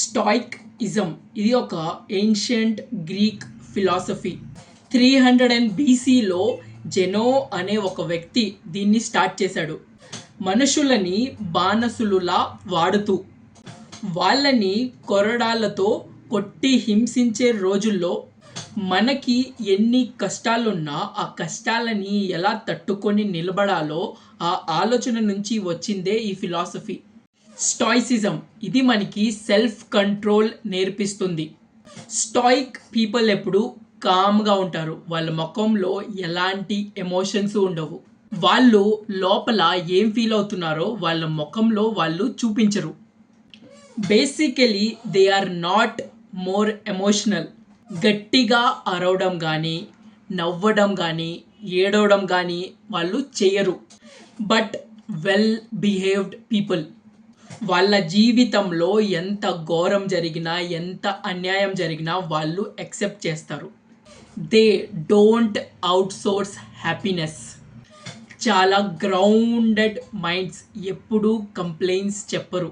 స్టాయికిజం ఇది ఒక ancient Greek philosophy. 300 బీసీలో జెనో అనే ఒక వ్యక్తి దీన్ని స్టార్ట్ చేశాడు. మనుషులని బానిసలులా వాడుతూ వాళ్ళని కొరడాలతో కొట్టి హింసించే రోజుల్లో మనకి ఎన్ని కష్టాలున్నా ఆ కష్టాలని ఎలా తట్టుకొని నిలబడాలో ఆ ఆలోచన నుంచి వచ్చిందే ఈ ఫిలాసఫీ. స్టాయిసిజం ఇది మనకి సెల్ఫ్ కంట్రోల్ నేర్పిస్తుంది. స్టాయిక్ పీపుల్ ఎప్పుడు కామ్గా ఉంటారు. వాళ్ళ ముఖంలో ఎలాంటి ఎమోషన్స్ ఉండవు. వాళ్ళు లోపల ఏం ఫీల్ అవుతున్నారో వాళ్ళ ముఖంలో వాళ్ళు చూపించరు. Basically they are not more emotional. గట్టిగా అరవడం కానీ నవ్వడం కానీ ఏడవడం కానీ వాళ్ళు చేయరు. బట్ వెల్ బిహేవ్డ్ పీపుల్ వాళ్ళ జీవితంలో ఎంత ఘోరం జరిగినా ఎంత అన్యాయం జరిగినా వాళ్ళు యాక్సెప్ట్ చేస్తారు. They don't outsource happiness. చాలా గ్రౌండెడ్ మైండ్స్, ఎప్పుడూ కంప్లైంట్స్ చెప్పరు.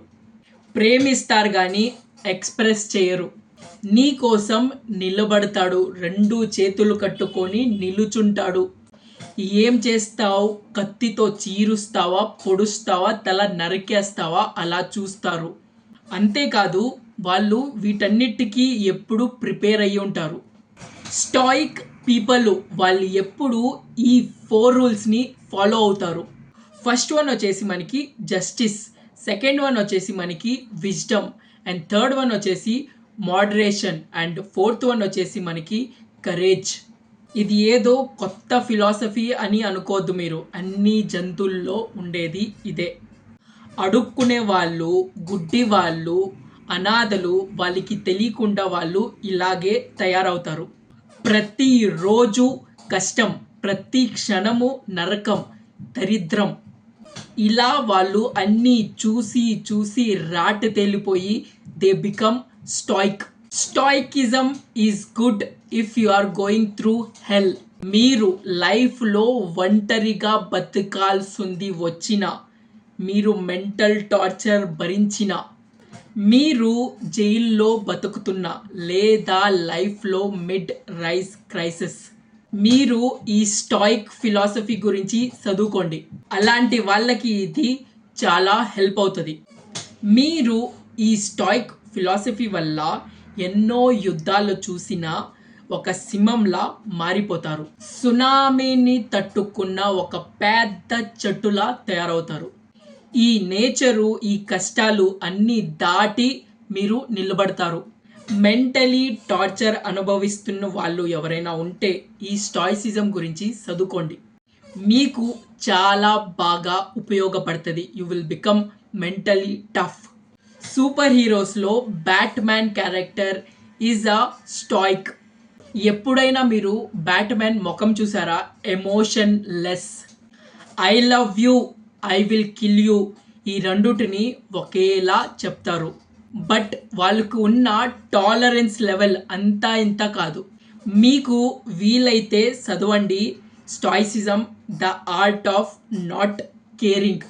ప్రేమిస్తారు కానీ ఎక్స్ప్రెస్ చేయరు. నీ కోసం నిలబడతాడు, 2 చేతులు కట్టుకొని నిలుచుంటాడు. ఏం చేస్తావు, కత్తితో చీరుస్తావా, పొడుస్తావా, తల నరికేస్తావా అలా చూస్తారు. అంతేకాదు వాళ్ళు వీటన్నిటికీ ఎప్పుడు ప్రిపేర్ అయ్యి ఉంటారు. స్టాయిక్ పీపుల్ వాళ్ళు ఎప్పుడు ఈ 4 రూల్స్ని ఫాలో అవుతారు. ఫస్ట్ వన్ వచ్చేసి మనకి జస్టిస్, సెకండ్ వన్ వచ్చేసి మనకి విజ్డమ్, అండ్ థర్డ్ వన్ వచ్చేసి మోడరేషన్, అండ్ ఫోర్త్ వన్ వచ్చేసి మనకి కరేజ్. ఇది ఏదో కొత్త ఫిలాసఫీ అని అనుకోవద్దు మీరు, అన్ని జంతువుల్లో ఉండేది ఇదే. అడుక్కునే వాళ్ళు, గుడ్డి వాళ్ళు, అనాథలు, వాళ్ళకి తెలియకుండా వాళ్ళు ఇలాగే తయారవుతారు. ప్రతిరోజు కష్టం, ప్రతి క్షణము నరకం, దరిద్రం. ఇలా వాళ్ళు అన్నీ చూసి చూసి రాట్ తేలిపోయి they become stoic. Stoicism is good if you are going through hell. మీరు లైఫ్లో ఒంటరిగా బతకాల్సింది వచ్చిన, మీరు మెంటల్ టార్చర్ భరించిన, మీరు జైల్లో బతుకుతున్న, లేదా లైఫ్లో మిడ్ రైజ్ క్రైసిస్, మీరు ఈ స్టాయిక్ ఫిలాసఫీ గురించి చదువుకోండి. అలాంటి వాళ్ళకి ఇది చాలా హెల్ప్ అవుతుంది. మీరు ఈ స్టాయిక్ ఫిలాసఫీ వల్ల ఎన్నో యుద్ధాలు చూసిన ఒక సింహంలా మారిపోతారు. సునామీని తట్టుకున్న ఒక పెద్ద చెట్టులా తయారవుతారు. ఈ నేచరు, ఈ కష్టాలు అన్నీ దాటి మీరు నిలబడతారు. మెంటలీ టార్చర్ అనుభవిస్తున్న వాళ్ళు ఎవరైనా ఉంటే ఈ స్టాయిసిజం గురించి చదువుకోండి. మీకు చాలా బాగా ఉపయోగపడుతుంది. You will become mentally tough. Super హీరోస్లో Batman character is a stoic. ఎప్పుడైనా మీరు బ్యాట్మ్యాన్ ముఖం చూసారా? Emotionless. I love you, I will kill you, ఈ రెండుటిని ఒకేలా చెప్తారు. బట్ వాళ్ళకు ఉన్న టాలరెన్స్ లెవెల్ అంతా ఇంత కాదు. మీకు వీలైతే చదవండి stoicism, the art of not caring.